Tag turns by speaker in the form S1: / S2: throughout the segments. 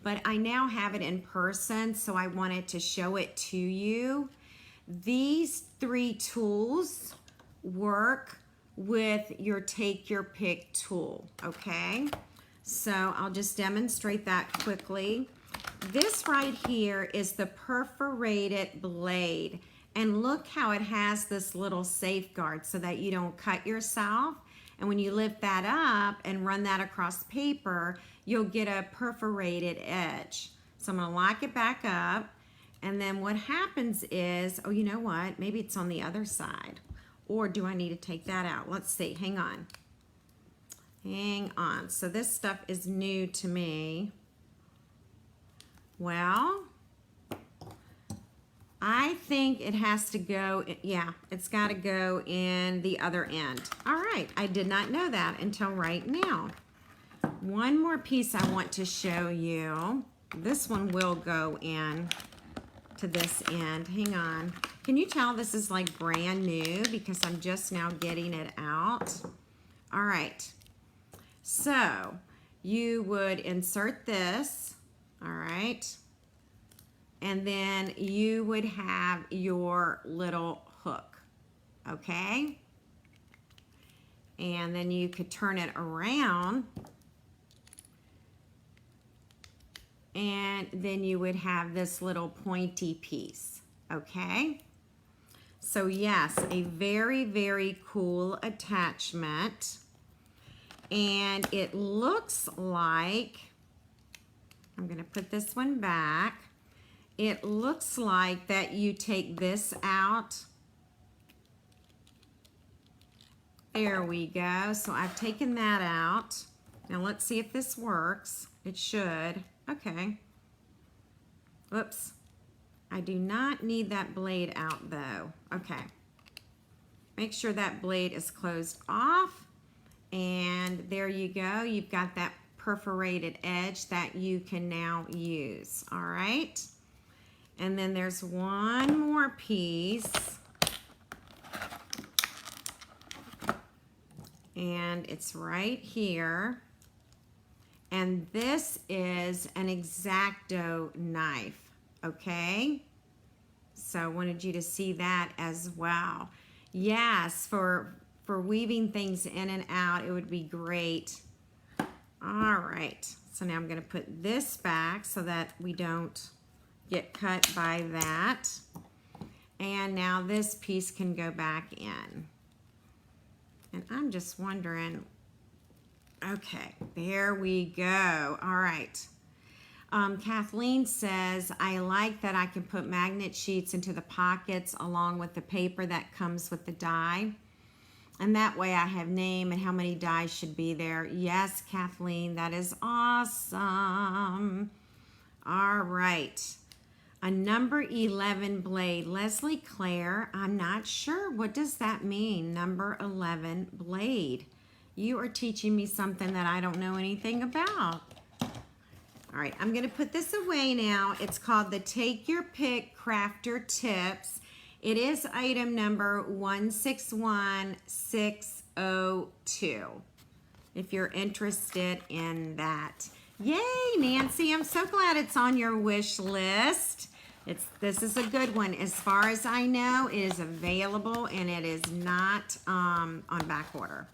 S1: but I now have it in person, so I wanted to show it to you. These 3 tools work with your take your pick tool, okay? So I'll just demonstrate that quickly. This right here is the perforated blade, and look how it has this little safeguard so that you don't cut yourself. And when you lift that up and run that across paper, you'll get a perforated edge. So I'm gonna lock it back up, and then what happens is, oh, you know what? Maybe it's on the other side. Or do I need to take that out? Let's see, hang on. Hang on, so this stuff is new to me. Well, I think it has to go, yeah, it's gotta go in the other end. All right, I did not know that until right now. One more piece I want to show you. This one will go in to this end. Hang on. Can you tell this is like brand new because I'm just now getting it out? All right. So you would insert this, all right? And then you would have your little hook, okay? And then you could turn it around, and then you would have this little pointy piece, okay? So yes, a very, very cool attachment. And it looks like, I'm gonna put this one back. It looks like that you take this out. There we go. So I've taken that out. Now let's see if this works. It should. Okay. Whoops. I do not need that blade out though. Okay. Make sure that blade is closed off. And there you go. You've got that perforated edge that you can now use. All right. And then there's one more piece. And it's right here. And this is an X-Acto knife, okay? So I wanted you to see that as well. Yes, for weaving things in and out, it would be great. All right, so now I'm gonna put this back so that we don't get cut by that. And now this piece can go back in. And I'm just wondering, okay, there we go. All right. Kathleen says, I like that I can put magnet sheets into the pockets along with the paper that comes with the die. And that way I have name and how many dies should be there. Yes, Kathleen, that is awesome. All right. A number 11 blade. Leslie Claire, I'm not sure. What does that mean? Number 11 blade. You are teaching me something that I don't know anything about. All right, I'm gonna put this away now. It's called the Take Your Pick Crafter Tips. It is item number 161602. If you're interested in that. Yay, Nancy, I'm so glad it's on your wish list. This is a good one. As far as I know, it is available and it is not on back order.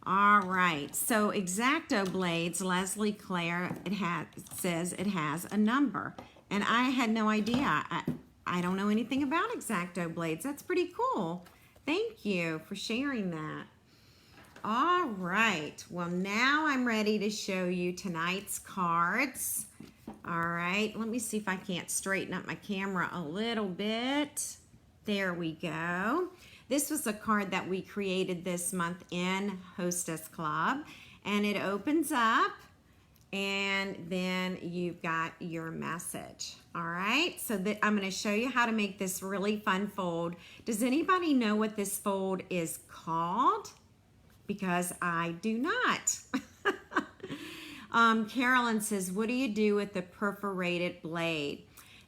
S1: All right, so X-Acto blades, Leslie Claire, it says it has a number. And I had no idea. I don't know anything about X-Acto blades. That's pretty cool. Thank you for sharing that. All right, well now I'm ready to show you tonight's cards. All right, let me see if I can't straighten up my camera a little bit. There we go. This was a card that we created this month in Hostess Club, and it opens up and then you've got your message. All right, so I'm going to show you how to make this really fun fold. Does anybody know what this fold is called? Because I do not. Carolyn says, what do you do with the perforated blade?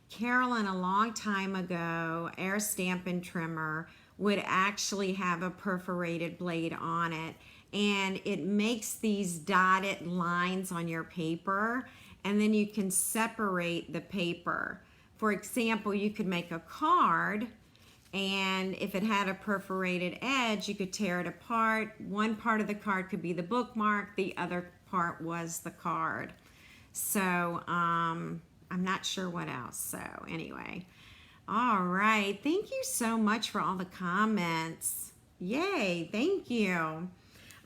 S1: Carolyn, a long time ago, Air Stampin' Trimmer would actually have a perforated blade on it, and it makes these dotted lines on your paper, and then you can separate the paper. For example, you could make a card, and if it had a perforated edge, you could tear it apart. One part of the card could be the bookmark, the other part was the card. So I'm not sure what else. So anyway, all right. Thank you so much for all the comments. Yay, thank you.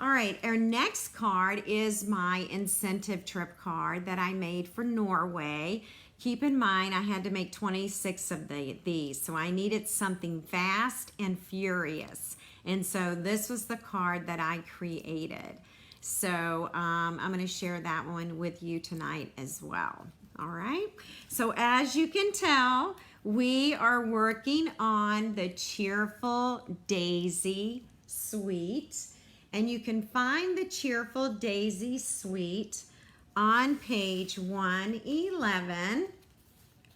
S1: All right, our next card is my incentive trip card that I made for Norway. Keep in mind, I had to make 26 of these, so I needed something fast and furious. And so this was the card that I created. So I'm going to share that one with you tonight as well. All right, so as you can tell, we are working on the Cheerful Daisy suite. And you can find the Cheerful Daisy suite on page 111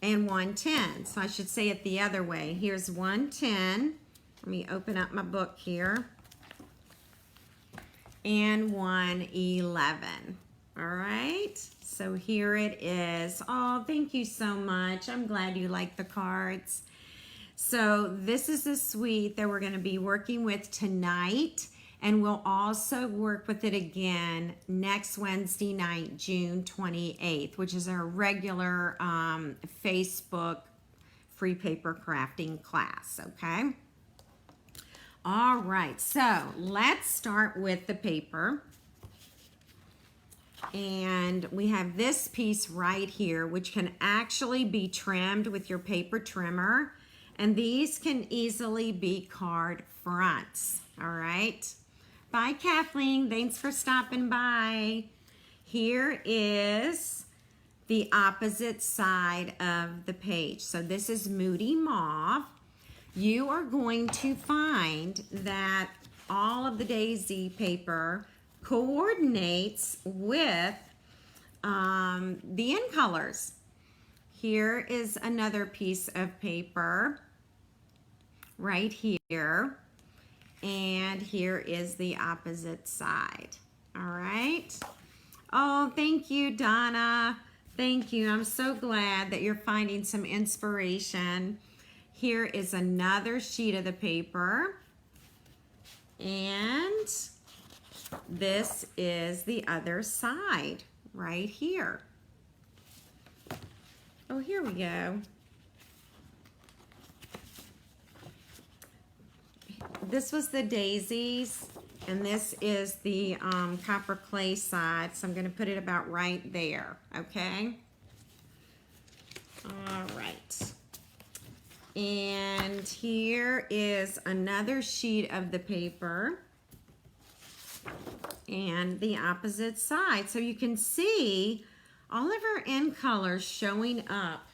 S1: and 110. So I should say it the other way. Here's 110. Let me open up my book here. And 111. All right. So here it is. Oh, thank you so much. I'm glad you like the cards. So this is the suite that we're going to be working with tonight. And we'll also work with it again next Wednesday night, June 28th, which is our regular Facebook free paper crafting class, okay? All right, so let's start with the paper. And we have this piece right here, which can actually be trimmed with your paper trimmer. And these can easily be card fronts, all right? Bye, Kathleen. Thanks for stopping by. Here is the opposite side of the page. So this is Moody Mauve. You are going to find that all of the daisy paper coordinates with the end colors. Here is another piece of paper right here. And here is the opposite side. All right. Oh, thank you, Donna. Thank you. I'm so glad that you're finding some inspiration. Here is another sheet of the paper. And this is the other side right here. Oh, here we go. This was the daisies, and this is the copper clay side, so I'm going to put it about right there, okay? All right. And here is another sheet of the paper and the opposite side. So you can see all of our end colors showing up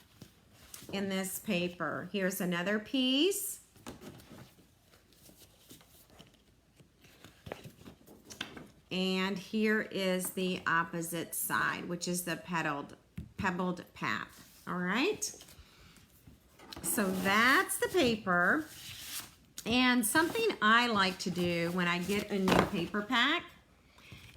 S1: in this paper. Here's another piece. And here is the opposite side, which is the pebbled path. All right. So that's the paper. And something I like to do when I get a new paper pack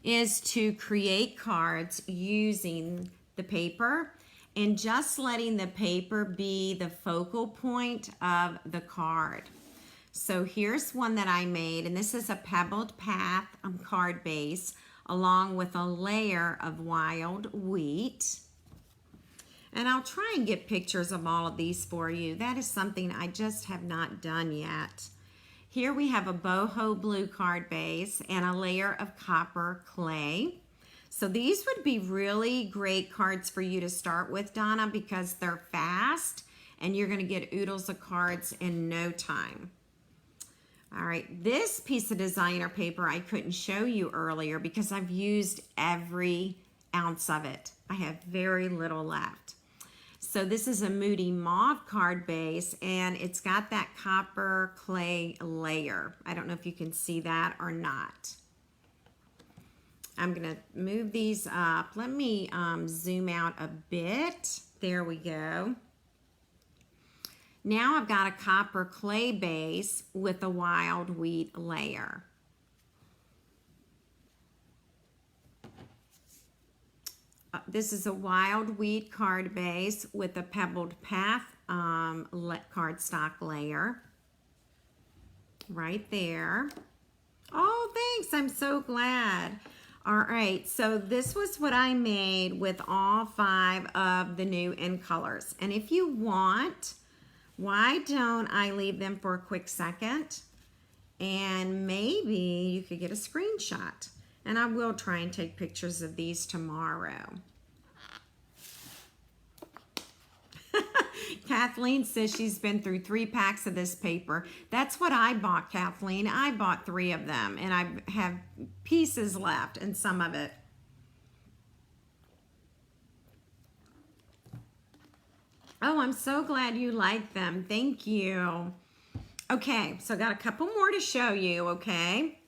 S1: is to create cards using the paper and just letting the paper be the focal point of the card. So here's one that I made, and this is a pebbled path card base along with a layer of wild wheat. And I'll try and get pictures of all of these for you. That is something I just have not done yet. Here we have a boho blue card base and a layer of copper clay. So these would be really great cards for you to start with, Donna, because they're fast and you're going to get oodles of cards in no time. All right, this piece of designer paper I couldn't show you earlier because I've used every ounce of it. I have very little left. So this is a Moody Mauve card base, and it's got that copper clay layer. I don't know if you can see that or not. I'm gonna move these up. Let me zoom out a bit. There we go. Now I've got a copper clay base with a wild wheat layer. This is a wild wheat card base with a pebbled path cardstock layer right there. Oh, thanks. I'm so glad. All right, so this was what I made with all 5 of the new in colors. And if you want, why don't I leave them for a quick second? And maybe you could get a screenshot. And I will try and take pictures of these tomorrow. Kathleen says she's been through 3 packs of this paper. That's what I bought, Kathleen. I bought 3 of them, and I have pieces left in some of it. Oh, I'm so glad you like them. Thank you. Okay, so I got a couple more to show you, okay?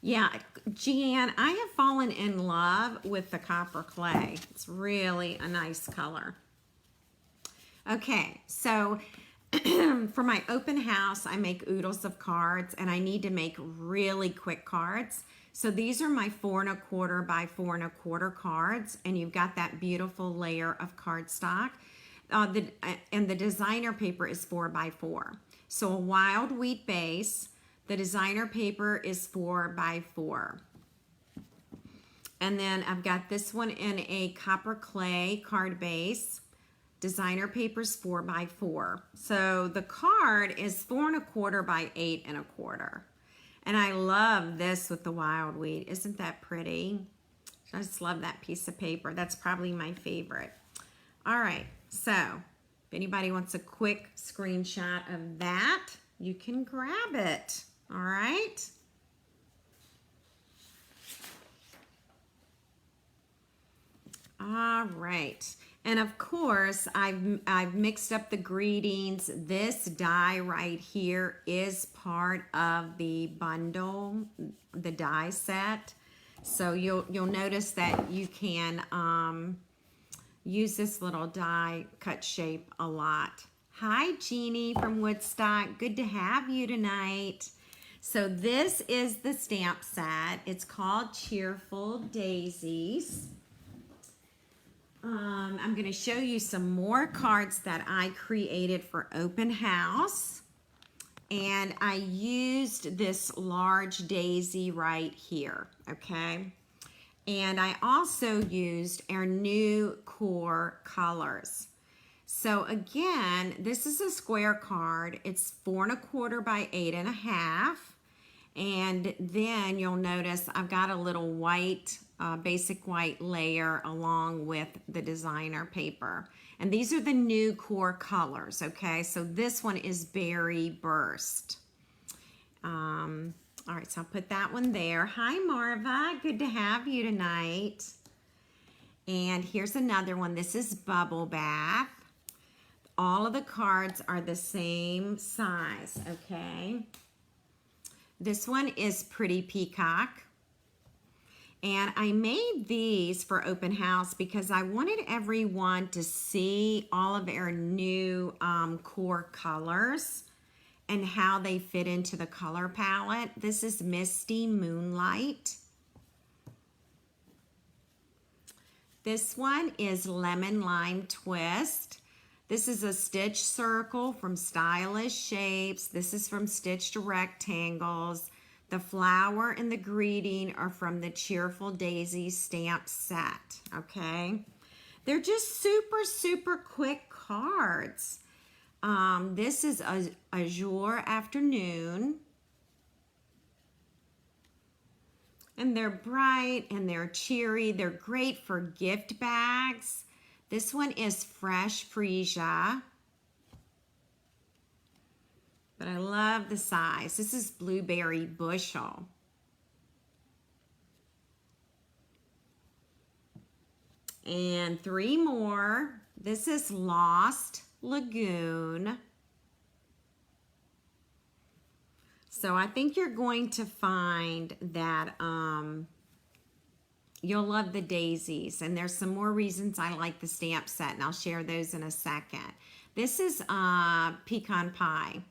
S1: Yeah, Jeanne, I have fallen in love with the copper clay. It's really a nice color. Okay, so for my open house, I make oodles of cards, and I need to make really quick cards. So these are my 4 1/4 by 4 1/4 cards, and you've got that beautiful layer of cardstock. And the designer paper is 4 by 4. So a wild wheat base. The designer paper is 4 by 4. And then I've got this one in a copper clay card base. Designer paper's 4 by 4. So the card is 4 1/4 by 8 1/4. And I love this with the wild wheat. Isn't that pretty? I just love that piece of paper. That's probably my favorite. All right, so if anybody wants a quick screenshot of that, you can grab it. All right. All right. And of course, I've mixed up the greetings. This die right here is part of the bundle, the die set. So you'll notice that you can use this little die cut shape a lot. Hi, Jeannie from Woodstock. Good to have you tonight. So this is the stamp set. It's called Cheerful Daisies. I'm going to show you some more cards that I created for open house. And I used this large daisy right here, okay? And I also used our new core colors. So again, this is a square card. It's 4 1/4 by 8 1/2. And then you'll notice I've got a little white, basic white layer along with the designer paper. And these are the new core colors, okay? So this one is Berry Burst. All right, so I'll put that one there. Hi, Marva. Good to have you tonight. And here's another one. This is Bubble Bath. All of the cards are the same size, okay? This one is Pretty Peacock. And I made these for open house because I wanted everyone to see all of our new core colors and how they fit into the color palette. This is Misty Moonlight. This one is Lemon Lime Twist. This is a stitch circle from Stylish Shapes. This is from Stitched Rectangles. The flower and the greeting are from the Cheerful Daisies stamp set, okay? They're just super, super quick cards. This is Azure Afternoon. And they're bright and they're cheery. They're great for gift bags. This one is Fresh Freesia. But I love the size. This is Blueberry Bushel. And 3 more. This is Lost Lagoon. So I think you're going to find that you'll love the daisies. And there's some more reasons I like the stamp set, and I'll share those in a second. This is Pecan Pie.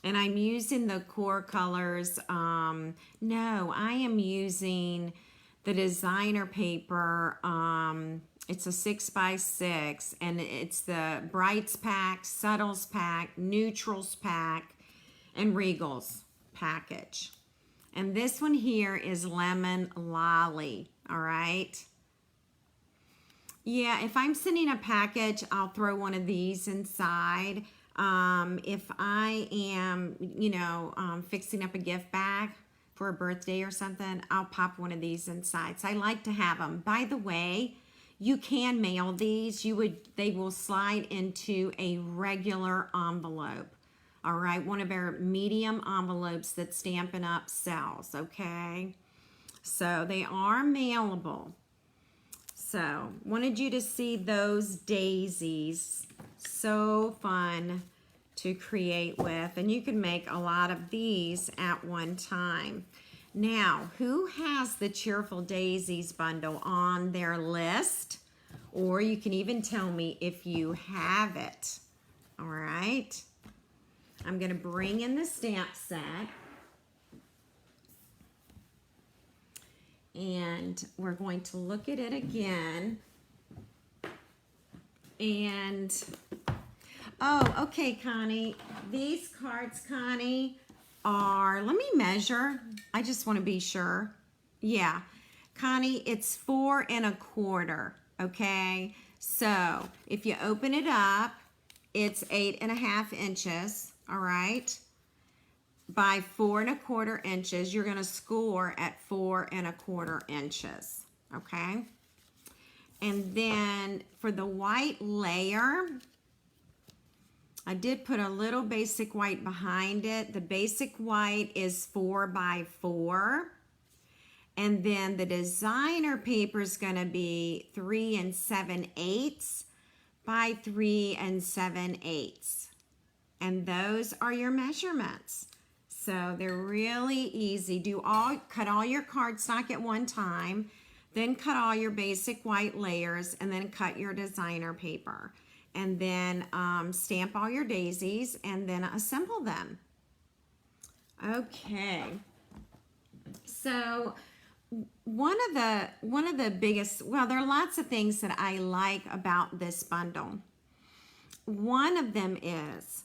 S1: And I'm using the core colors. No, I am using the designer paper. It's a 6x6, and it's the Brights pack, Subtles pack, Neutrals pack, and Regals package. And this one here is Lemon Lolly, all right? Yeah, if I'm sending a package, I'll throw one of these inside. If I am, fixing up a gift bag for a birthday or something, I'll pop one of these inside. So I like to have them. By the way, you can mail these. They will slide into a regular envelope. All right, one of our medium envelopes that Stampin' Up sells, okay? So they are mailable. So wanted you to see those daisies. So fun to create with, and you can make a lot of these at one time. Now, who has the Cheerful Daisies bundle on their list? Or you can even tell me if you have it. All right. I'm going to bring in the stamp set. And we're going to look at it again. And, oh, okay, Connie. These cards, Connie, are, let me measure. I just want to be sure. Yeah, Connie, it's 4 1/4, okay? So if you open it up, it's 8 1/2 inches, all right? By 4 1/4 inches, you're going to score at 4 1/4 inches, okay? And then for the white layer, I did put a little basic white behind it. The basic white is 4 by 4. And then the designer paper is going to be 3 7/8 by 3 7/8. And those are your measurements. So they're really easy. Cut all your cardstock at one time, then cut all your basic white layers, and then cut your designer paper. And then stamp all your daisies, and then assemble them. Okay. So one of the biggest, well, there are lots of things that I like about this bundle. One of them is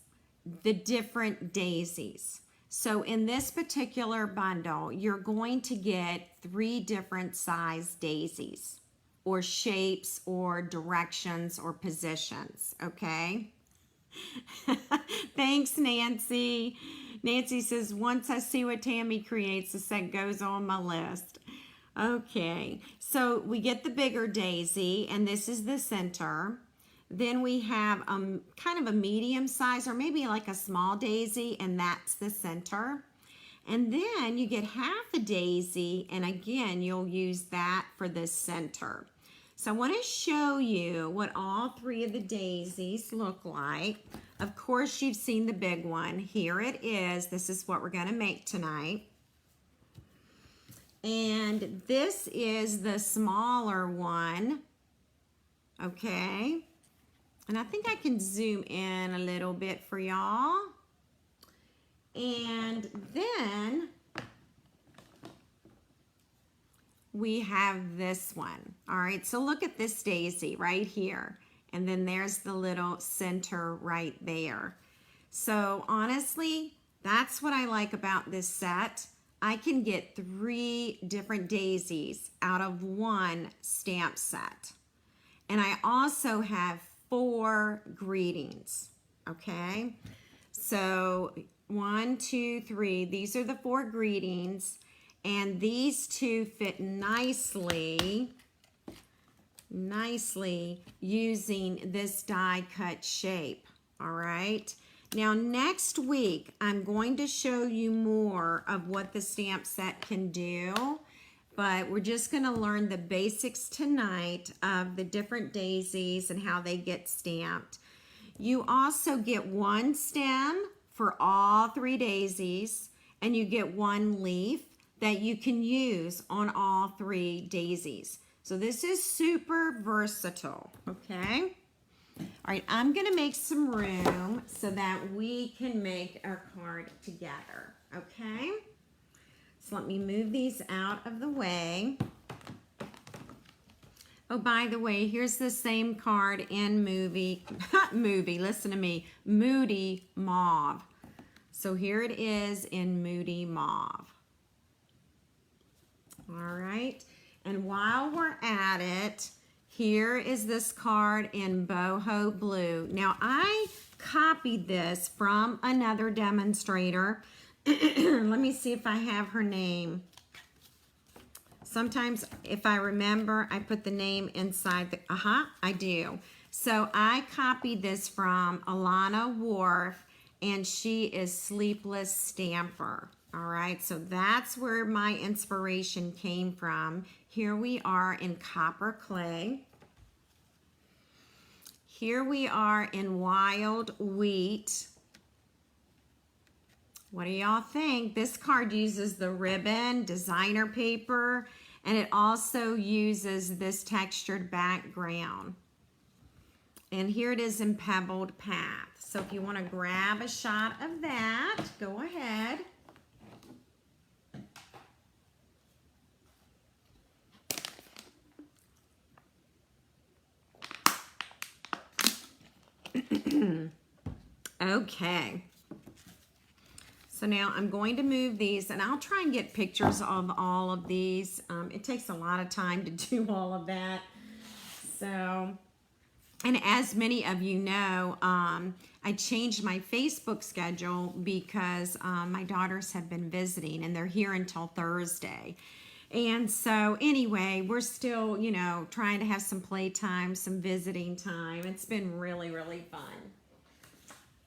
S1: the different daisies. So in this particular bundle, you're going to get 3 different size daisies, or shapes, or directions, or positions, okay? Thanks, Nancy. Nancy says, once I see what Tammy creates, the set goes on my list. Okay, so we get the bigger daisy, and this is the center. Then we have kind of a medium size, or maybe like a small daisy, and that's the center. And then you get half a daisy, and again, you'll use that for the center. So I want to show you what all 3 of the daisies look like. Of course, you've seen the big one. Here it is. This is what we're going to make tonight. And this is the smaller one, okay? And I think I can zoom in a little bit for y'all. And then we have this one. All right, so look at this daisy right here. And then there's the little center right there. So honestly, that's what I like about this set. I can get 3 different daisies out of one stamp set. And I also have 4 greetings, okay? So 1, 2, 3, these are the 4 greetings, and these 2 fit nicely using this die cut shape, all right? Now next week, I'm going to show you more of what the stamp set can do, but we're just going to learn the basics tonight of the different daisies and how they get stamped. You also get 1 stem for all 3 daisies, and you get 1 leaf that you can use on all 3 daisies. So this is super versatile, okay? All right, I'm going to make some room so that we can make our card together, okay? So let me move these out of the way. Oh, by the way, here's the same card in listen to me, Moody Mauve. So here it is in Moody Mauve. All right, and while we're at it, here is this card in Boho Blue. Now, I copied this from another demonstrator. Let me see if I have her name. Sometimes if I remember, I put the name inside the, I do. So I copied this from Alana Wharf, and she is Sleepless Stamper. All right, so that's where my inspiration came from. Here we are in Copper Clay. Here we are in Wild Wheat. What do y'all think? This card uses the ribbon, designer paper, and it also uses this textured background. And here it is in Pebbled Path. So if you want to grab a shot of that, go ahead. Okay. So now I'm going to move these, and I'll try and get pictures of all of these. It takes a lot of time to do all of that. So, and as many of you know, I changed my Facebook schedule because my daughters have been visiting, and they're here until Thursday. And so anyway, we're still, you know, trying to have some playtime, some visiting time. It's been really, really fun.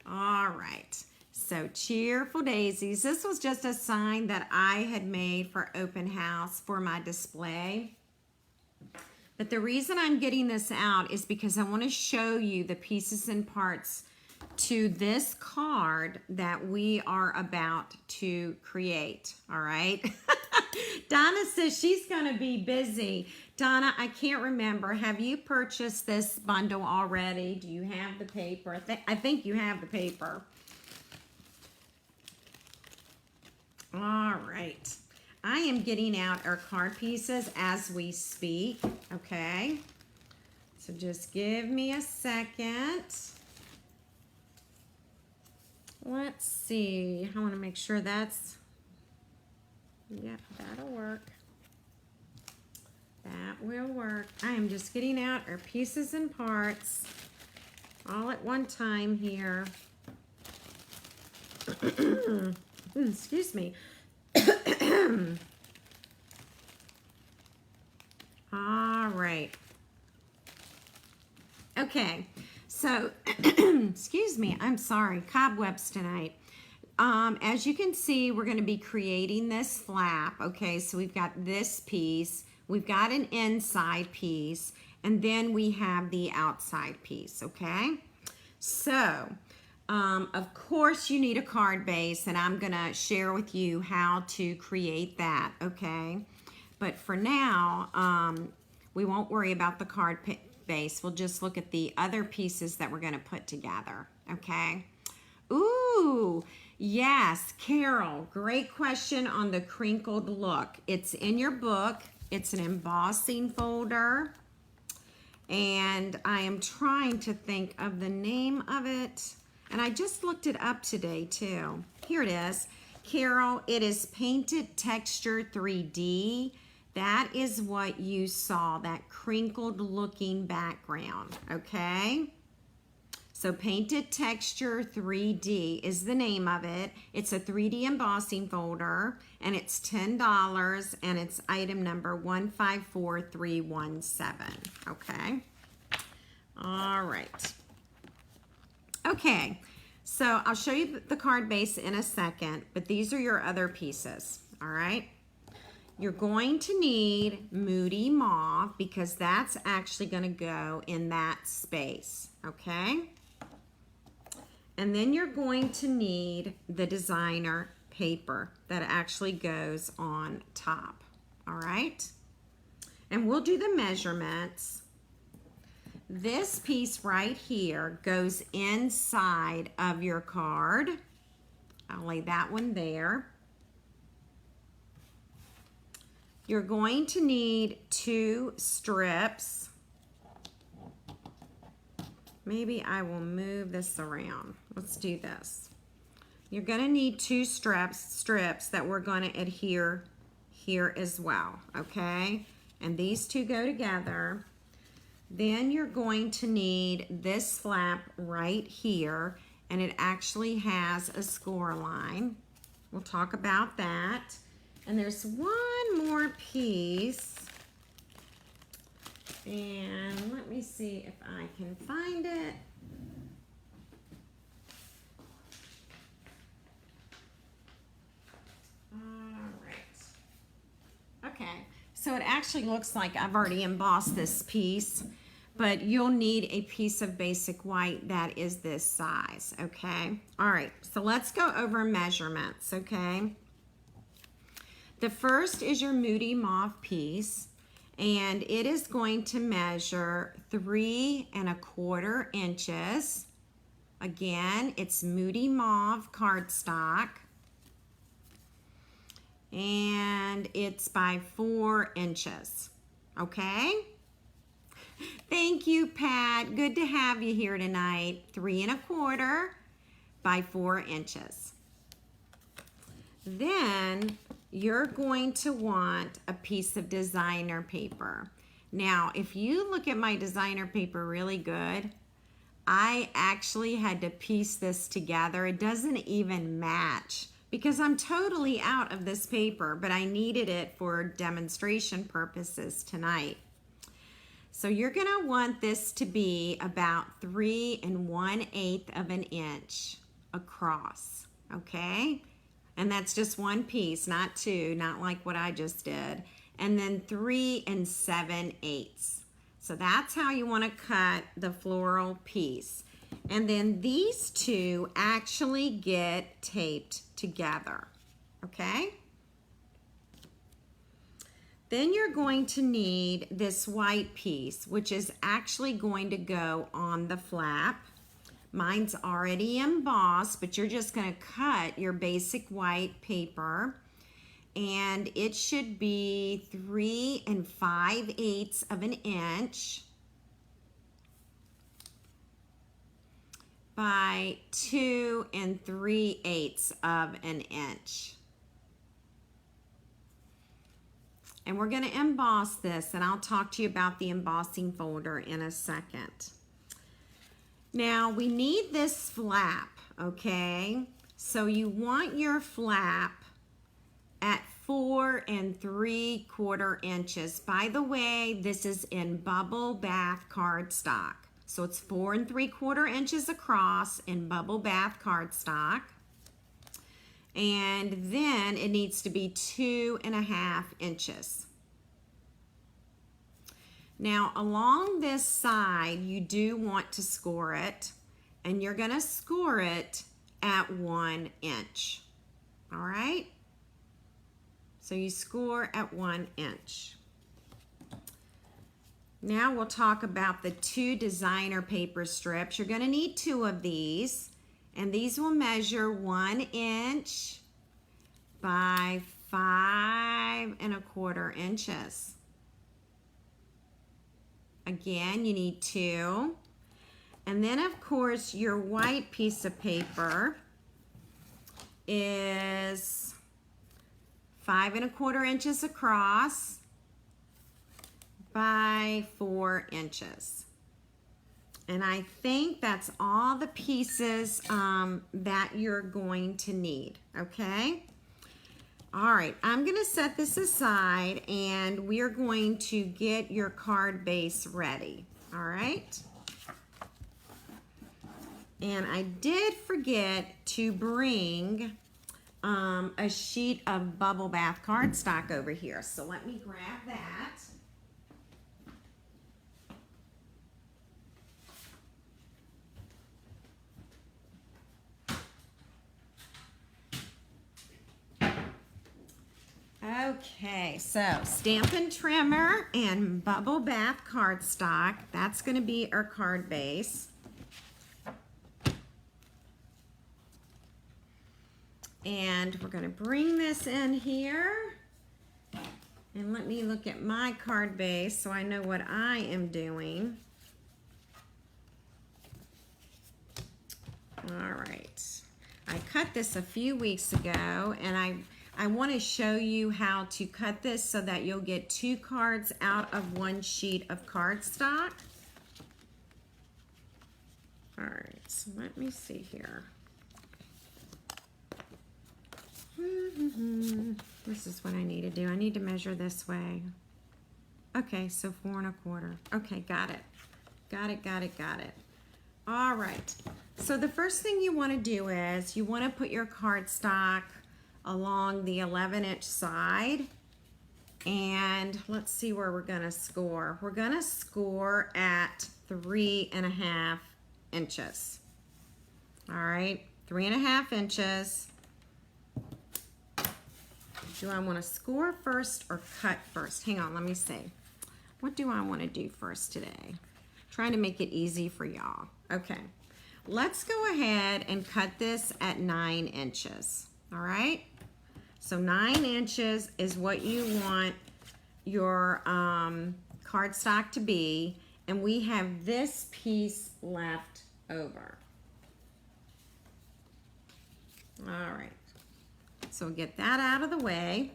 S1: All right. So Cheerful Daisies, this was just a sign that I had made for open house for my display. But the reason I'm getting this out is because I want to show you the pieces and parts to this card that we are about to create, all right? Donna says she's going to be busy. Donna, I can't remember. Have you purchased this bundle already? Do you have the paper? I think you have the paper. All right. I am getting out our card pieces as we speak, okay? So just give me a second. Let's see. I want to make sure that's, yep, that'll work. That will work. I am just getting out our pieces and parts all at one time here. Excuse me. All right. Okay. So, excuse me. I'm sorry. Cobwebs tonight. As you can see, we're going to be creating this flap. Okay. So we've got this piece. We've got an inside piece. And then we have the outside piece. Okay. So, of course, you need a card base, and I'm going to share with you how to create that, okay? But for now, we won't worry about the card base. We'll just look at the other pieces that we're going to put together, okay? Ooh, yes, Carol, great question on the crinkled look. It's in your book. It's an embossing folder, and I am trying to think of the name of it. And I just looked it up today too. Here it is. Carol, it is Painted Texture 3D. That is what you saw, that crinkled looking background, okay? So Painted Texture 3D is the name of it. It's a 3D embossing folder, and it's $10, and it's item number 154317, okay? All right. Okay, so I'll show you the card base in a second, but these are your other pieces, all right? You're going to need Moody Mauve because that's actually going to go in that space, okay? And then you're going to need the designer paper that actually goes on top, all right? And we'll do the measurements. This piece right here goes inside of your card. I'll lay that one there. You're going to need 2 strips. maybe I will move this around. Let's do this. You're going to need two strips that we're going to adhere here as well, okay? And these two go together. Then you're going to need this flap right here, and it actually has a score line. We'll talk about that. And there's one more piece. And let me see if I can find it. All right. Okay, so it actually looks like I've already embossed this piece, but you'll need a piece of basic white that is this size, okay? All right, so let's go over measurements, okay? The first is your Moody Mauve piece, and it is going to measure 3 1/4 inches. Again, it's Moody Mauve cardstock, and it's by 4 inches, okay? Thank you, Pat. Good to have you here tonight. 3 1/4 by 4 inches. Then you're going to want a piece of designer paper. Now, if you look at my designer paper really good, I actually had to piece this together. It doesn't even match because I'm totally out of this paper, but I needed it for demonstration purposes tonight. So you're gonna want this to be about 3 1/8 of an inch across, okay? And that's just one piece, not two, not like what I just did. And then 3 7/8. So that's how you want to cut the floral piece. And then these two actually get taped together, okay? Then you're going to need this white piece, which is actually going to go on the flap. Mine's already embossed, but you're just going to cut your basic white paper, and it should be 3 5/8 of an inch by 2 3/8 of an inch. And we're going to emboss this, and I'll talk to you about the embossing folder in a second. Now we need this flap, okay? So you want your flap at 4 3/4 inches. By the way, this is in bubble bath cardstock. So it's 4 3/4 inches across in bubble bath cardstock. And then it needs to be 2 1/2 inches. Now along this side, you do want to score it, and you're gonna score it at 1 inch, all right? So you score at 1 inch. Now we'll talk about the two designer paper strips. You're gonna need 2 of these, and these will measure 1 inch by 5 1/4 inches. Again, you need 2. And then, of course, your white piece of paper is 5 1/4 inches across by 4 inches. And I think that's all the pieces that you're going to need, okay? All right, I'm gonna set this aside, and we're going to get your card base ready, all right? And I did forget to bring a sheet of bubble bath cardstock over here, so let me grab that. Okay, so Stampin' Trimmer and bubble bath cardstock, that's going to be our card base. And we're going to bring this in here. And let me look at my card base so I know what I am doing. All right. I cut this a few weeks ago, and I want to show you how to cut this so that you'll get 2 cards out of 1 sheet of cardstock. All right, so let me see here. This is what I need to do. I need to measure this way. Okay, so 4 1/4. Okay, got it. Got it. All right. So the first thing you want to do is you want to put your cardstock along the 11-inch side. And let's see where we're going to score. We're going to score at 3 1/2 inches. All right, 3 1/2 inches. Do I want to score first or cut first? Hang on, let me see. What do I want to do first today? Trying to make it easy for y'all. Okay, let's go ahead and cut this at 9 inches. All right, so 9 inches is what you want your cardstock to be, and we have this piece left over. All right, so we'll get that out of the way,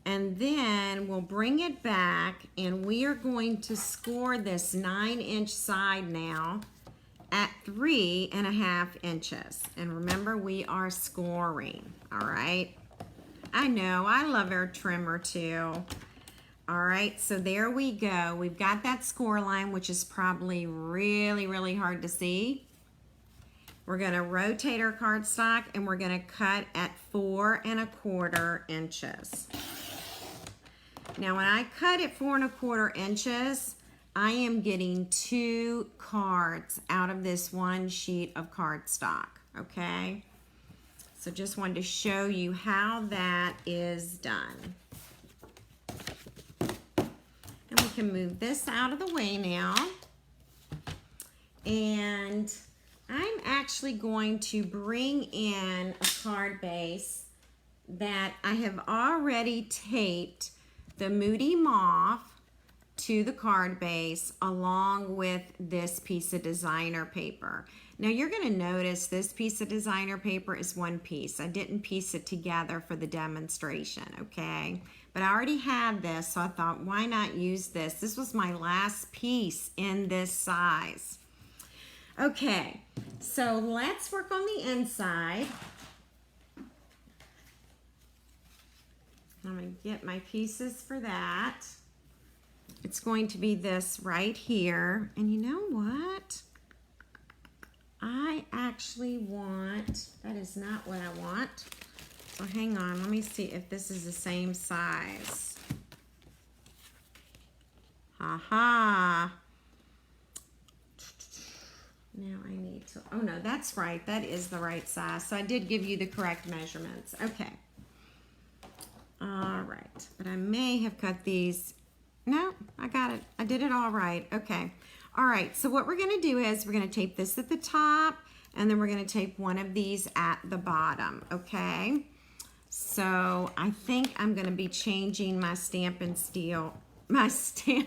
S1: and then we'll bring it back, and we are going to score this 9-inch side now at 3 1/2 inches. And remember, we are scoring. All right, I know, I love our trimmer too. All right, so there we go. We've got that score line, which is probably really hard to see. We're gonna rotate our cardstock, and we're gonna cut at 4 1/4 inches. Now, when I cut at 4 1/4 inches, I am getting 2 cards out of this 1 sheet of cardstock, okay? So just wanted to show you how that is done. And we can move this out of the way now. And I'm actually going to bring in a card base that I have already taped the Moody Moth to the card base along with this piece of designer paper. Now you're going to notice this piece of designer paper is 1 piece. I didn't piece it together for the demonstration, okay? But I already had this, so I thought, why not use this? This was my last piece in this size. Okay, so let's work on the inside. I'm going to get my pieces for that. It's going to be this right here. And you know what? I actually want, that is not what I want. So hang on, let me see if this is the same size. Ha-ha. Now I need to, oh no, that's right. That is the right size. So I did give you the correct measurements. Okay. All right, but I may have cut these. No, I got it. I did it all right. Okay. All right, so what we're gonna do is we're gonna tape this at the top, and then we're gonna tape one of these at the bottom, okay? So I think I'm gonna be changing my stamp and seal, not steel.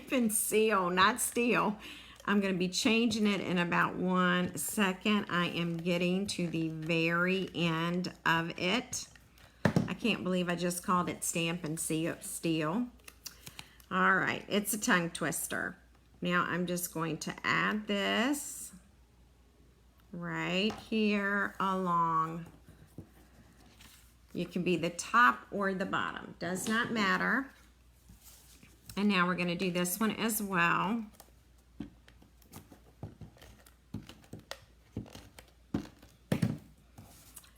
S1: I'm gonna be changing it in about 1 second. I am getting to the very end of it. I can't believe I just called it stamp and steel. All right, it's a tongue twister. Now I'm just going to add this right here along. You can be the top or the bottom, does not matter. And now we're going to do this one as well.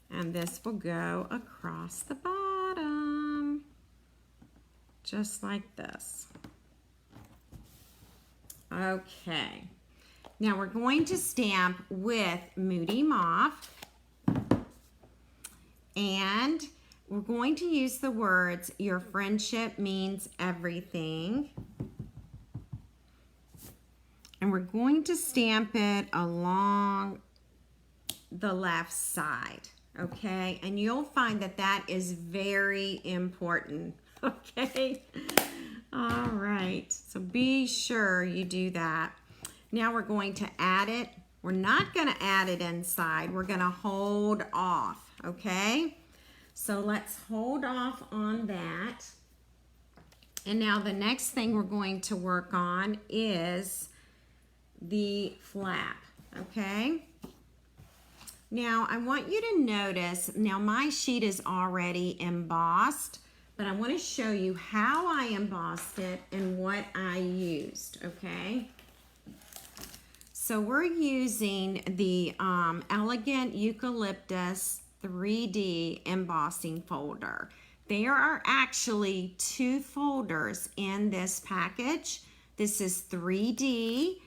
S1: And this will go across the bottom, just like this. Okay, now we're going to stamp with Moody Moth, and we're going to use the words, "Your friendship means everything." And we're going to stamp it along the left side, okay? And you'll find that that is very important, okay? All right, so be sure you do that. Now we're going to add it We're not going to add it inside. We're going to hold off, okay? So let's hold off on that. And now the next thing we're going to work on is the flap, okay? Now I want you to notice, now my sheet is already embossed, but I want to show you how I embossed it and what I used, okay? So we're using the Elegant Eucalyptus 3D embossing folder. There are actually 2 folders in this package. This is 3D,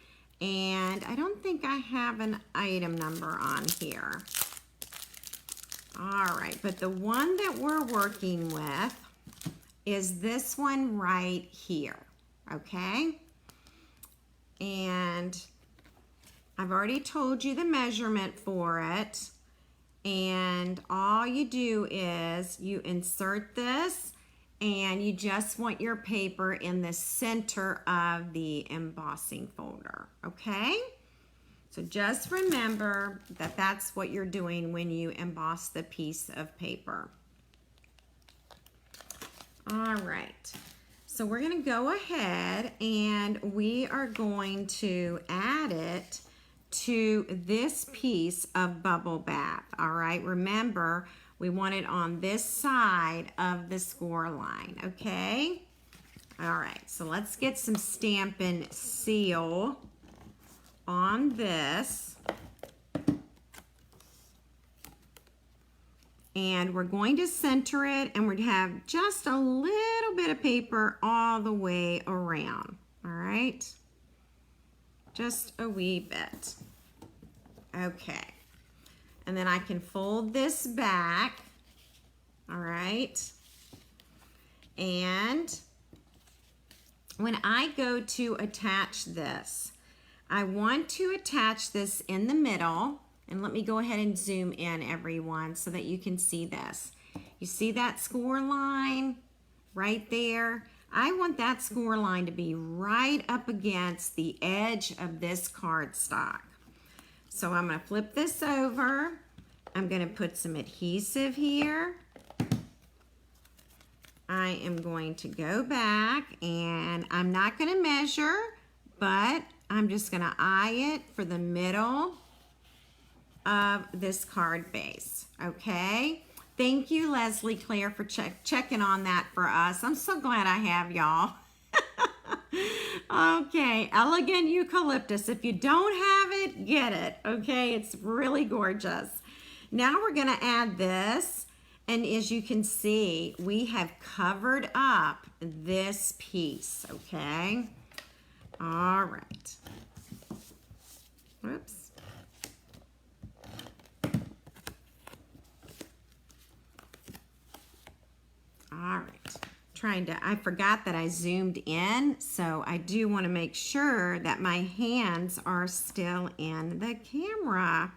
S1: and I don't think I have an item number on here. All right, but the one that we're working with is this one right here, okay? And I've already told you the measurement for it, and all you do is you insert this and you just want your paper in the center of the embossing folder, okay? So just remember that that's what you're doing when you emboss the piece of paper. All right, so we're gonna go ahead and we are going to add it to this piece of bubble bath. All right, remember we want it on this side of the score line, okay? All right, so let's get some Stampin' Seal on this. And we're going to center it, and we're going to have just a little bit of paper all the way around, all right? Just a wee bit. Okay. And then I can fold this back. All right. And when I go to attach this, I want to attach this in the middle. And let me go ahead and zoom in, everyone, so that you can see this. You see that score line right there? I want that score line to be right up against the edge of this cardstock. So I'm going to flip this over. I'm going to put some adhesive here. I am going to go back, and I'm not going to measure, but I'm just going to eye it for the middle of this card base, okay? Thank you, Leslie Claire, for checking on that for us. I'm so glad I have y'all. Okay, Elegant Eucalyptus. If you don't have it, get it, okay? It's really gorgeous. Now we're gonna add this, and as you can see, we have covered up this piece, okay? All right. Whoops. All right, I forgot that I zoomed in, so I do want to make sure that my hands are still in the camera.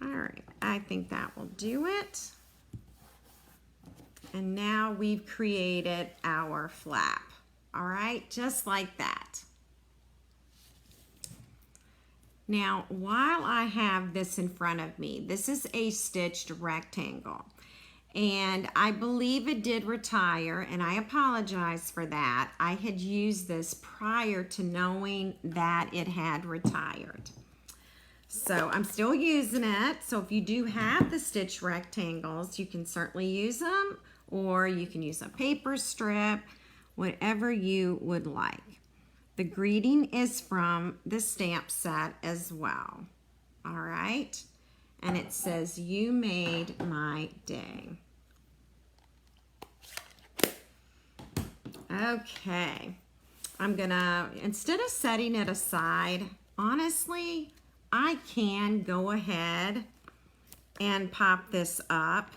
S1: All right, I think that will do it. And now we've created our flap. All right, just like that. Now, while I have this in front of me, this is a stitched rectangle. And I believe it did retire, and I apologize for that. I had used this prior to knowing that it had retired. So I'm still using it. So if you do have the stitched rectangles, you can certainly use them, or you can use a paper strip, whatever you would like. The greeting is from the stamp set as well. All right. And it says, "You made my day." Okay. I'm gonna, instead of setting it aside, honestly, I can go ahead and pop this up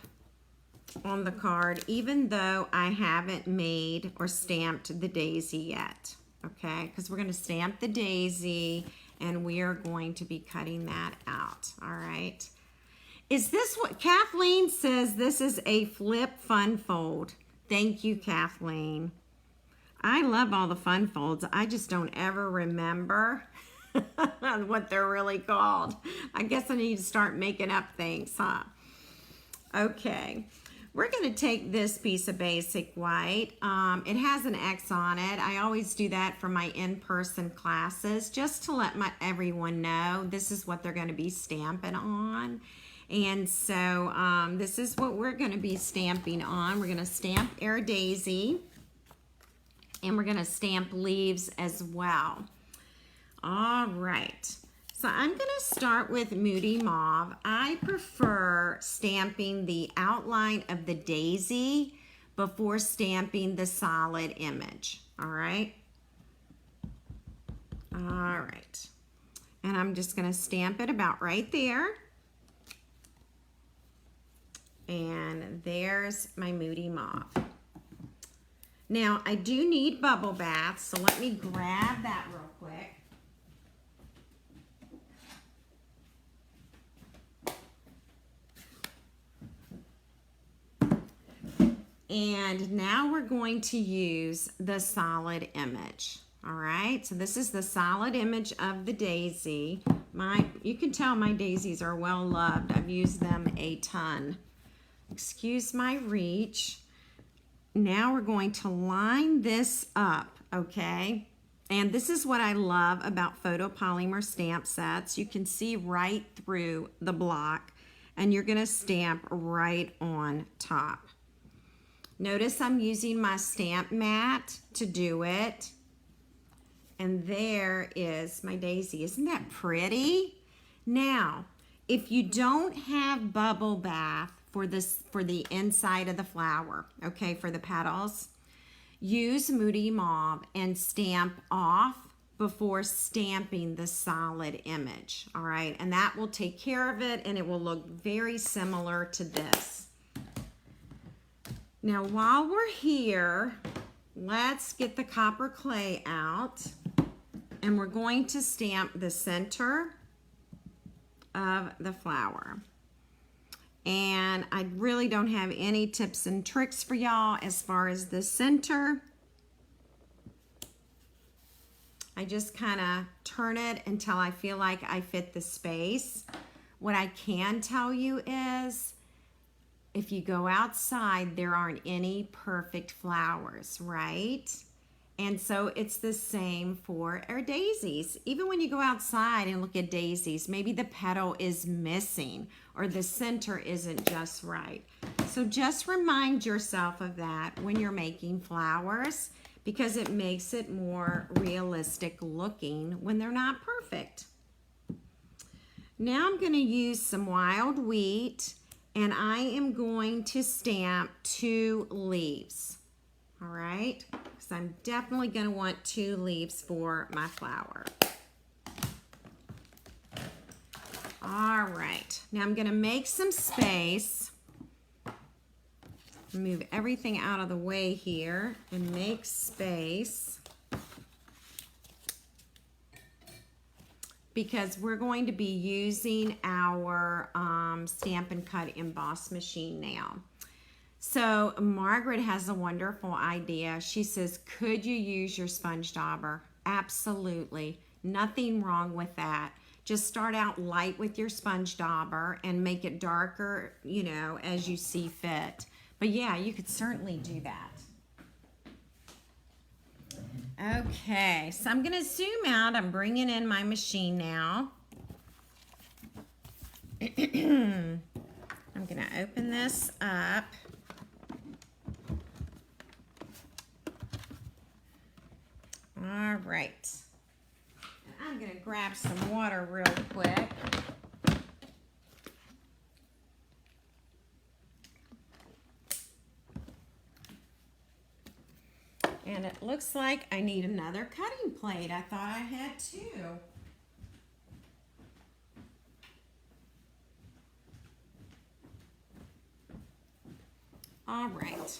S1: on the card, even though I haven't made or stamped the daisy yet. Okay, because we're going to stamp the daisy and we are going to be cutting that out. All right. Is this what Kathleen says? This is a flip fun fold. Thank you, Kathleen. I love all the fun folds. I just don't ever remember what they're really called. I guess I need to start making up things, huh? Okay, we're going to take this piece of basic white. It has an X on it. I always do that for my in-person classes just to let everyone know this is what they're going to be stamping on. And so this is what we're going to be stamping on. We're going to stamp Air Daisy, and we're going to stamp leaves as well. All right. So I'm going to start with Moody Mauve. I prefer stamping the outline of the daisy before stamping the solid image. All right. All right. And I'm just going to stamp it about right there. And there's my Moody Mauve. Now I do need bubble bath, so let me grab that real quick. And now we're going to use the solid image. All right, so this is the solid image of the daisy. You can tell my daisies are well loved. I've used them a ton. Excuse my reach. Now we're going to line this up, okay? And this is what I love about photopolymer stamp sets. You can see right through the block, and you're gonna stamp right on top. Notice I'm using my stamp mat to do it. And there is my daisy. Isn't that pretty? Now, if you don't have bubble bath for the inside of the flower, okay, for the petals, use Moody Mauve and stamp off before stamping the solid image, all right? And that will take care of it, and it will look very similar to this. Now, while we're here, let's get the copper clay out, and we're going to stamp the center of the flower. And I really don't have any tips and tricks for y'all as far as the center. I just kind of turn it until I feel like I fit the space. What I can tell you is, if you go outside, there aren't any perfect flowers, right? And so it's the same for our daisies. Even when you go outside and look at daisies, maybe the petal is missing or the center isn't just right. So just remind yourself of that when you're making flowers, because it makes it more realistic looking when they're not perfect. Now I'm going to use some wild wheat, and I am going to stamp 2 leaves, all right? Because I'm definitely going to want 2 leaves for my flower. All right, now I'm going to make some space. Move everything out of the way here and make space, because we're going to be using our Stampin' Cut emboss machine now. So Margaret has a wonderful idea. She says, could you use your sponge dauber? Absolutely. Nothing wrong with that. Just start out light with your sponge dauber and make it darker, you know, as you see fit. But yeah, you could certainly do that. Okay, so I'm going to zoom out. I'm bringing in my machine now. I'm going to open this up. All right. I'm going to grab some water real quick. And it looks like I need another cutting plate. I thought I had 2. All right.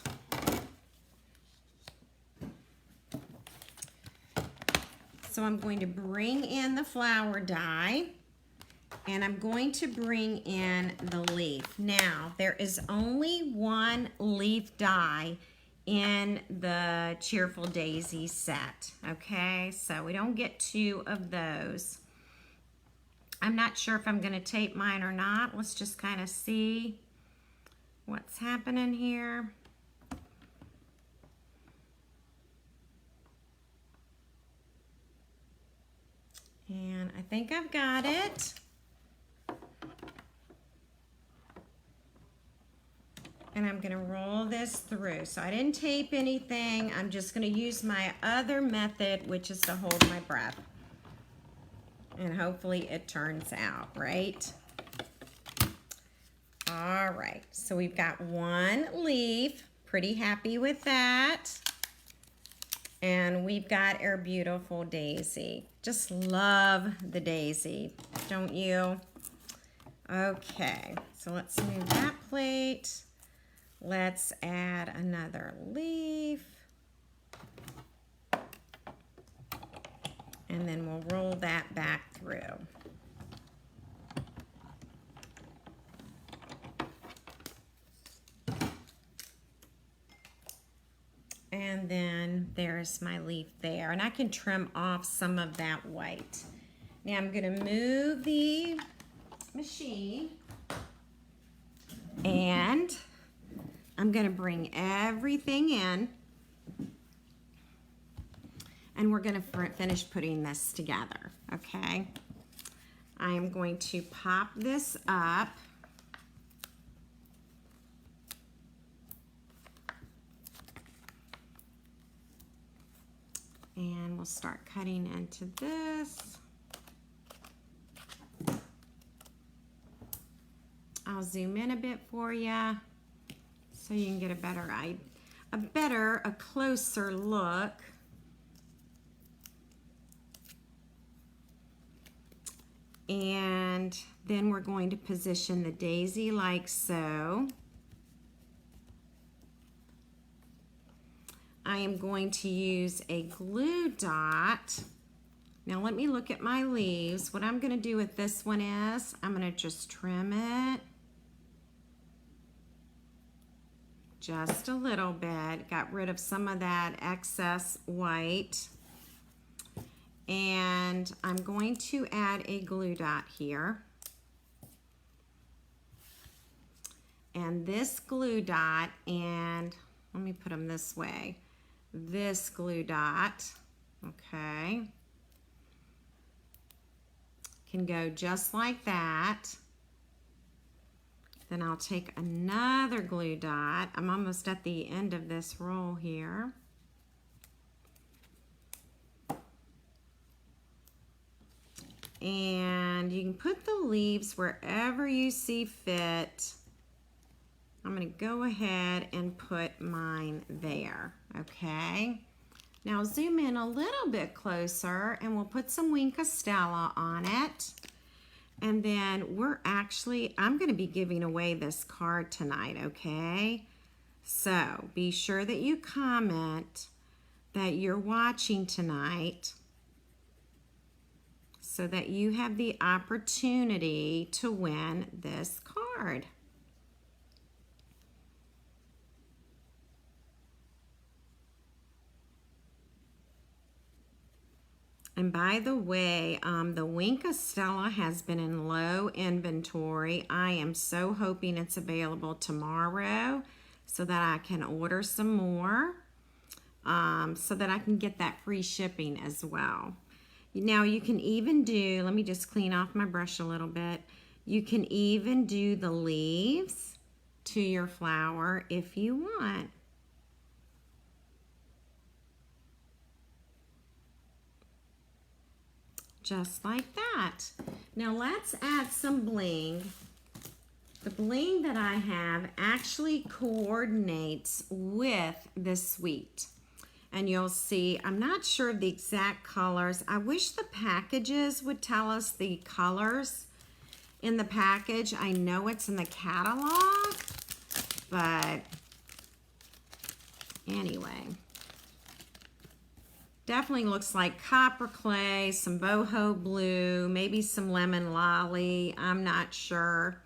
S1: So I'm going to bring in the flower die, and I'm going to bring in the leaf. Now, there is only 1 leaf die in the Cheerful Daisies set, okay? So we don't get 2 of those. I'm not sure if I'm gonna tape mine or not. Let's just kind of see what's happening here. And I think I've got it. And I'm gonna roll this through. So I didn't tape anything. I'm just gonna use my other method, which is to hold my breath. And hopefully it turns out, right? All right, so we've got 1 leaf. Pretty happy with that. And we've got our beautiful daisy. Just love the daisy, don't you? Okay, so let's move that plate. Let's add another leaf. And then we'll roll that back through. And then there's my leaf there. And I can trim off some of that white. Now I'm gonna move the machine and I'm gonna bring everything in and we're gonna finish putting this together, okay? I am going to pop this up. And we'll start cutting into this. I'll zoom in a bit for you so you can get a closer look. And then we're going to position the daisy like so. I am going to use a glue dot. Now let me look at my leaves. What I'm gonna do with this one is, I'm gonna just trim it. Just a little bit. Got rid of some of that excess white. And I'm going to add a glue dot here. And this glue dot, and let me put them this way. This glue dot, okay, can go just like that. Then I'll take another glue dot. I'm almost at the end of this roll here. And you can put the leaves wherever you see fit. I'm going to go ahead and put mine there, okay? Now zoom in a little bit closer and we'll put some Wink Stella on it. And then I'm going to be giving away this card tonight, okay? So be sure that you comment that you're watching tonight so that you have the opportunity to win this card. And by the way, the Wink Stella has been in low inventory. I am so hoping it's available tomorrow so that I can order some more, so that I can get that free shipping as well. Now you can even do, let me just clean off my brush a little bit. You can even do the leaves to your flower if you want. Just like that. Now let's add some bling. The bling that I have actually coordinates with this suite. And you'll see, I'm not sure of the exact colors. I wish the packages would tell us the colors in the package. I know it's in the catalog, but anyway. Definitely looks like copper clay, some boho blue, maybe some lemon lolly. I'm not sure.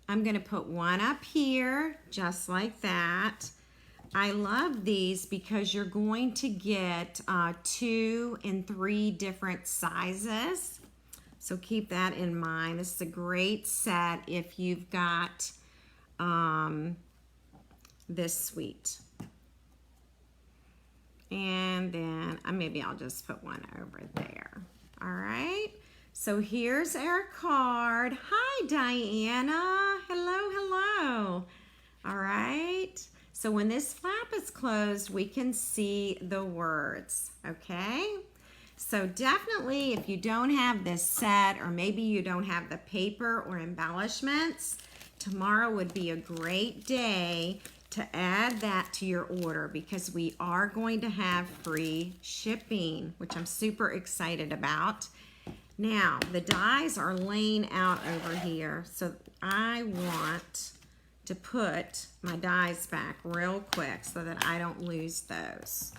S1: I'm going to put one up here, just like that. I love these because you're going to get 2 and 3 different sizes. So keep that in mind. This is a great set if you've got this suite. And then maybe I'll just put one over there. All right. So here's our card. Hi, Diana. Hello, hello. All right. So when this flap is closed, we can see the words, okay? So definitely if you don't have this set, or maybe you don't have the paper or embellishments, tomorrow would be a great day to add that to your order, because we are going to have free shipping, which I'm super excited about. Now, the dies are laying out over here, so I want to put my dies back real quick so that I don't lose those.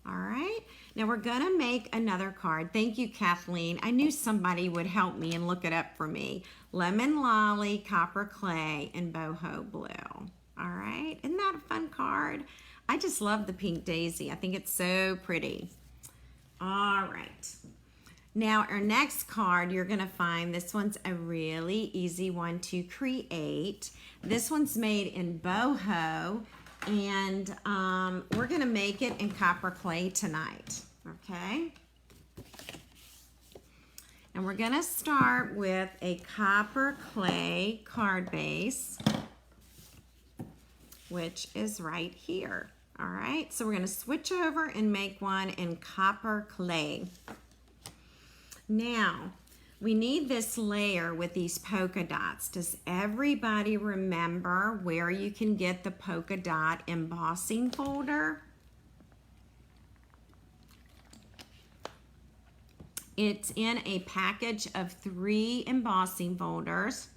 S1: All right, now we're gonna make another card. Thank you, Kathleen. I knew somebody would help me and look it up for me. Lemon Lolly, Copper Clay, and Boho Blue. All right, isn't that a fun card? I just love the pink daisy. I think it's so pretty. All right. Now our next card, you're gonna find this one's a really easy one to create. This one's made in boho, and we're gonna make it in copper clay tonight, okay? And we're gonna start with a copper clay card base, which is right here, all right? So we're gonna switch over and make one in copper clay. Now, we need this layer with these polka dots. Does everybody remember where you can get the polka dot embossing folder? It's in a package of 3 embossing folders.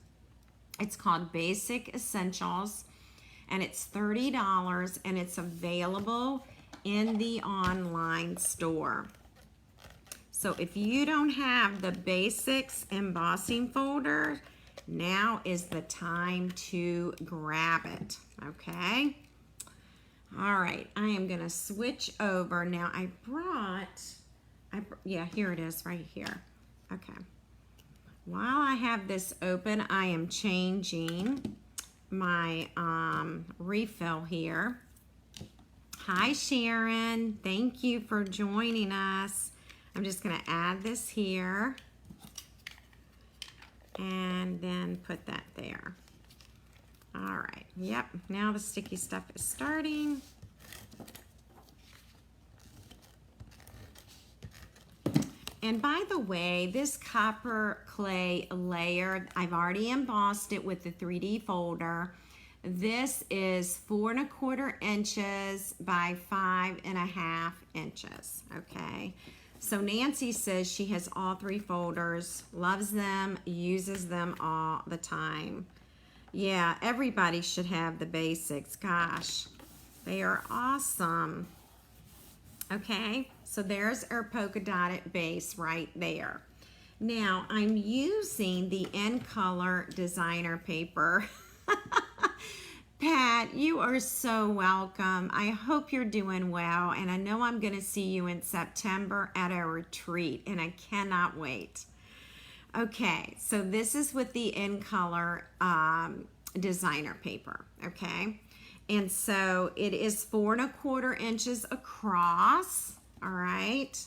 S1: It's called Basic Essentials, and it's $30, and it's available in the online store. So if you don't have the Basics embossing folder, now is the time to grab it, okay? All right, I am gonna switch over. Now yeah, here it is right here. Okay. While I have this open, I am changing my refill here. Hi, Sharon. Thank you for joining us. I'm just gonna add this here and then put that there. All right, yep, now the sticky stuff is starting. And by the way, this copper clay layer, I've already embossed it with the 3D folder. This is 4 1/4 inches by 5 1/2 inches, okay? So Nancy says she has all 3 folders, loves them, uses them all the time. Yeah, everybody should have the basics. Gosh, they are awesome. Okay, so there's our polka dotted base right there. Now I'm using the In Color designer paper. Pat, you are so welcome. I hope you're doing well, and I know I'm going to see you in September at our retreat, and I cannot wait. Okay, so this is with the In Color designer paper, okay? And so it is 4 1/4 inches across, all right?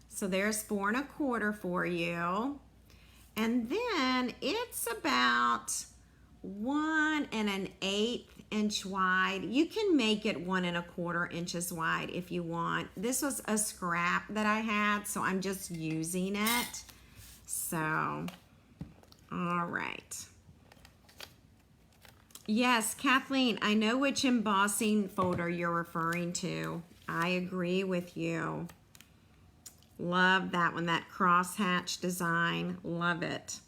S1: So there's 4 1/4 for you. And then it's about 1 1/8 inch wide. You can make it 1 1/4 inches wide if you want. This was a scrap that I had, so I'm just using it. So, all right. Yes, Kathleen, I know which embossing folder you're referring to. I agree with you. Love that one, that crosshatch design. Love it.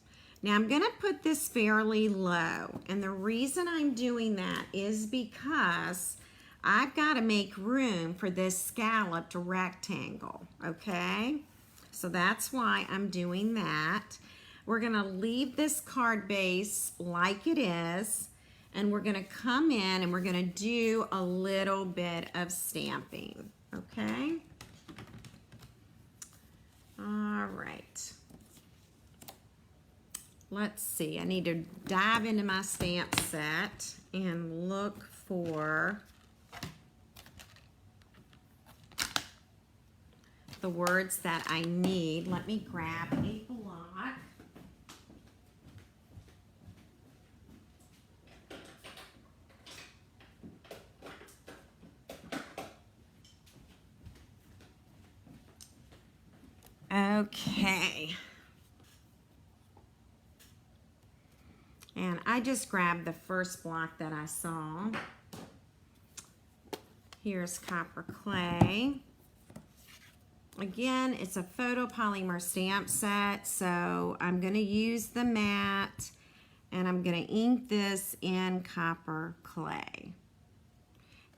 S1: Now I'm going to put this fairly low, and the reason I'm doing that is because I've got to make room for this scalloped rectangle, okay? So that's why I'm doing that. We're going to leave this card base like it is, And we're gonna come in and we're gonna do a little bit of stamping, okay? All right. Let's see, I need to dive into my stamp set and look for the words that I need. Let me grab a block. Okay. And I just grabbed the first block that I saw. Here's copper clay. Again, it's a photopolymer stamp set, so I'm going to use the mat and I'm going to ink this in copper clay.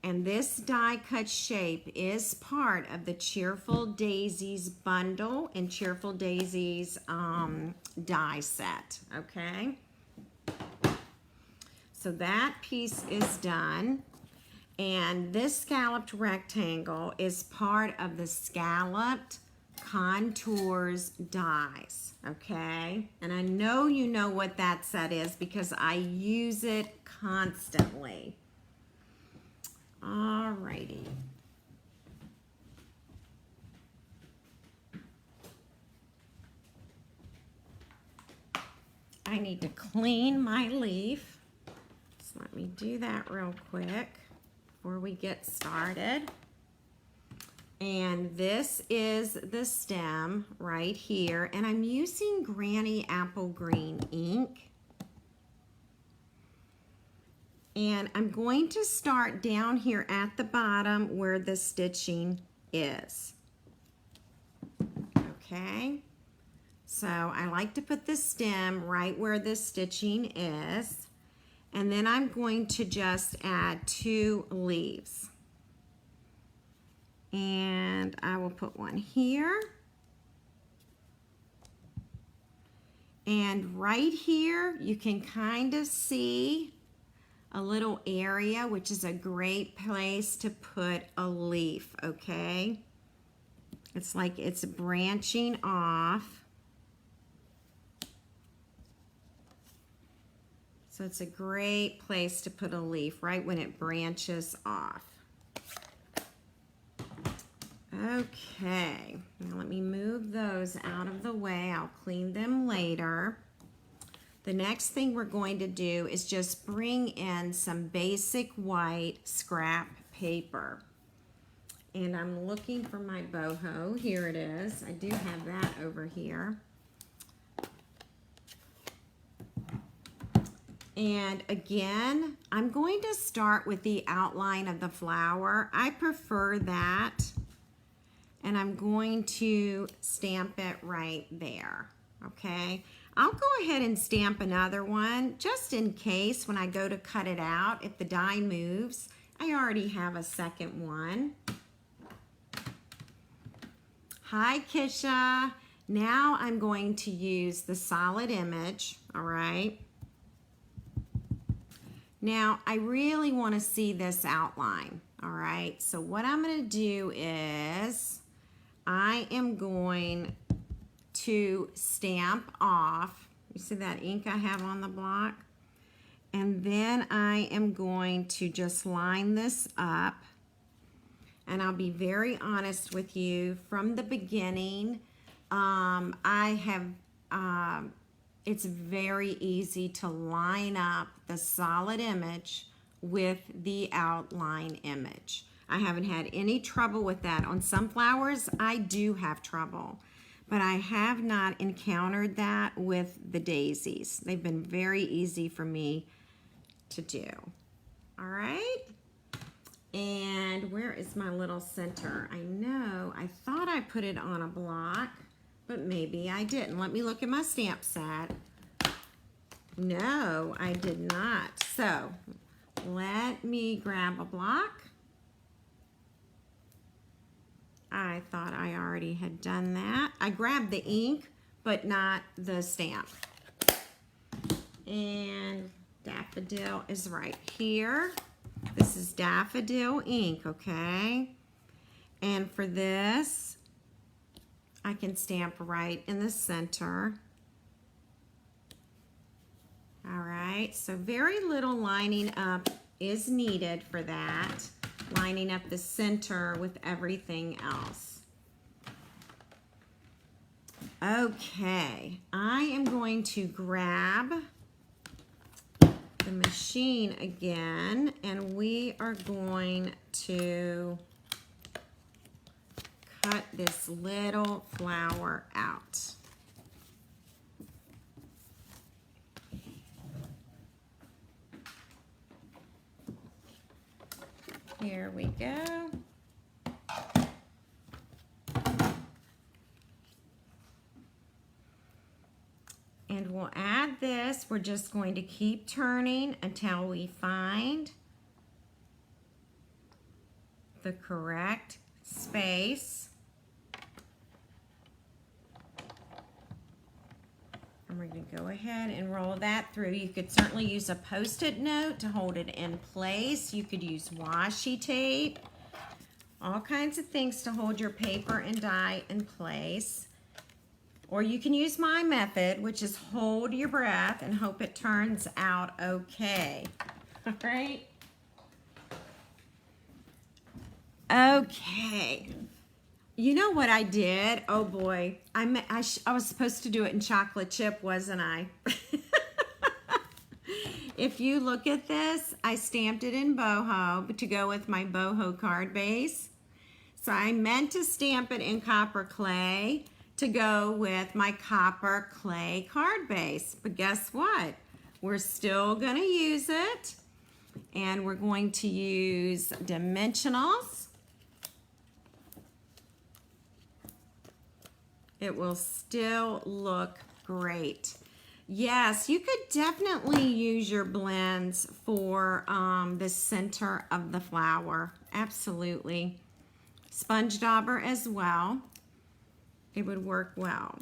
S1: And this die cut shape is part of the Cheerful Daisies bundle and Cheerful Daisies die set, okay? So that piece is done. And this scalloped rectangle is part of the Scalloped Contours dies, okay? And I know you know what that set is because I use it constantly. Alrighty. I need to clean my leaf. So let me do that real quick before we get started. And this is the stem right here, and I'm using Granny Apple Green ink. And I'm going to start down here at the bottom where the stitching is. Okay, so I like to put the stem right where the stitching is. And then I'm going to just add 2 leaves. And I will put one here. And right here, you can kind of see a little area, which is a great place to put a leaf, okay? It's like it's branching off. So it's a great place to put a leaf right when it branches off. Okay, now let me move those out of the way. I'll clean them later. The next thing we're going to do is just bring in some basic white scrap paper. And I'm looking for my boho. Here it is. I do have that over here. And again, I'm going to start with the outline of the flower. I prefer that. And I'm going to stamp it right there, okay? I'll go ahead and stamp another one just in case when I go to cut it out, if the die moves, I already have a second one. Hi, Kisha. Now I'm going to use the solid image, all right? Now, I really want to see this outline, all right? So what I'm going to do is I am going to stamp off, you see that ink I have on the block? And then I am going to just line this up. And I'll be very honest with you, from the beginning, it's very easy to line up the solid image with the outline image. I haven't had any trouble with that. On some flowers, I do have trouble, but I have not encountered that with the daisies. They've been very easy for me to do. All right. And where is my little center? I know, I thought I put it on a block, but maybe I didn't. Let me look at my stamp set. No, I did not. So let me grab a block. I thought I already had done that. I grabbed the ink, but not the stamp. And Daffodil is right here. This is daffodil ink, okay? And for this, I can stamp right in the center. All right, so very little lining up is needed for that. Lining up the center with everything else. Okay, I am going to grab the machine again, and we are going to cut this little flower out. Here we go. And we'll add this. We're just going to keep turning until we find the correct space. And we're going to go ahead and roll that through. You could certainly use a Post-it note to hold it in place. You could use washi tape. All kinds of things to hold your paper and die in place. Or you can use my method, which is hold your breath and hope it turns out okay. All right? Okay. You know what I did? Oh boy, I was supposed to do it in chocolate chip, wasn't I? If you look at this, I stamped it in boho to go with my boho card base. So I meant to stamp it in copper clay to go with my copper clay card base. But guess what? We're still gonna use it, and we're going to use dimensionals. It will still look great. Yes, you could definitely use your blends for the center of the flower. Absolutely. Sponge dauber as well. It would work well.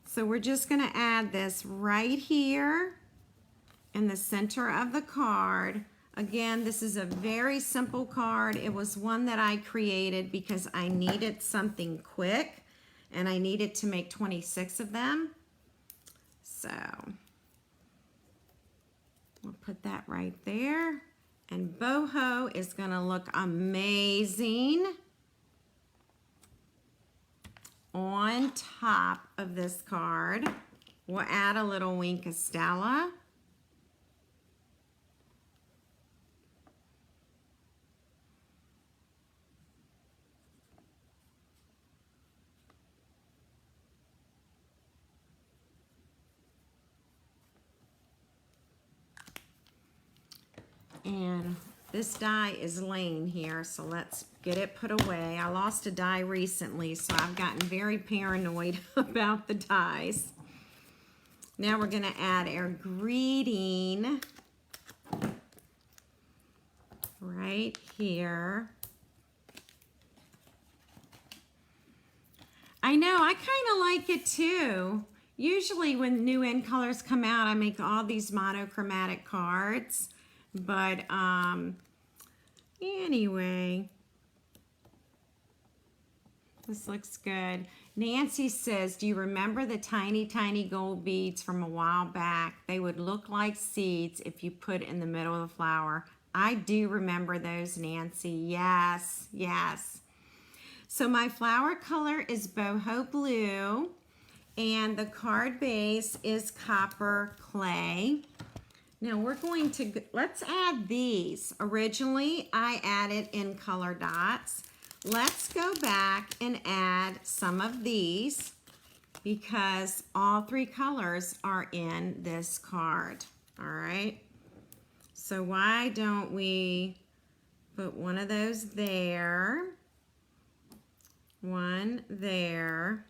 S1: So we're just going to add this right here in the center of the card. Again, this is a very simple card. It was one that I created because I needed something quick, and I needed to make 26 of them. So we'll put that right there. And boho is going to look amazing on top of this card. We'll add a little wink of Stella. And this die is laying here, so let's get it put away. I lost a die recently, so I've gotten very paranoid about the dies. Now we're going to add our greeting right here. I know, I kind of like it too. Usually when new in colors come out, I make all these monochromatic cards. But anyway, this looks good. Nancy says, do you remember the tiny, tiny gold beads from a while back? They would look like seeds if you put in the middle of the flower. I do remember those, Nancy. Yes, yes. So my flower color is boho blue, and the card base is copper clay. Now we're going to, let's add these. Originally, I added in color dots. Let's go back and add some of these because all three colors are in this card. All right. So why don't we put one of those there, one there,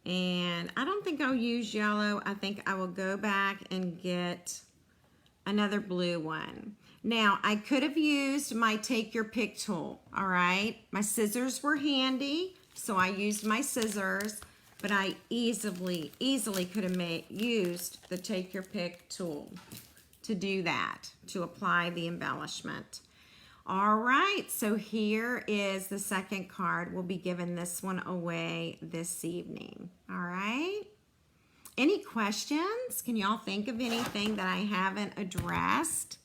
S1: and I don't think I'll use yellow. I think I will go back and get another blue one. Now, I could have used my take your pick tool, all right? My scissors were handy, so I used my scissors, but I easily could have used the Take Your Pick tool to do that, to apply the embellishment. All right, so here is the second card. We'll be giving this one away this evening. All right. Any questions? Can y'all think of anything that I haven't addressed?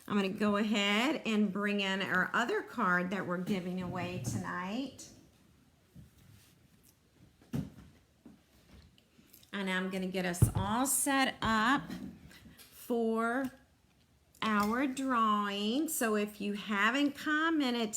S1: I'm going to go ahead and bring in our other card that we're giving away tonight. And I'm going to get us all set up for our drawing. So if you haven't commented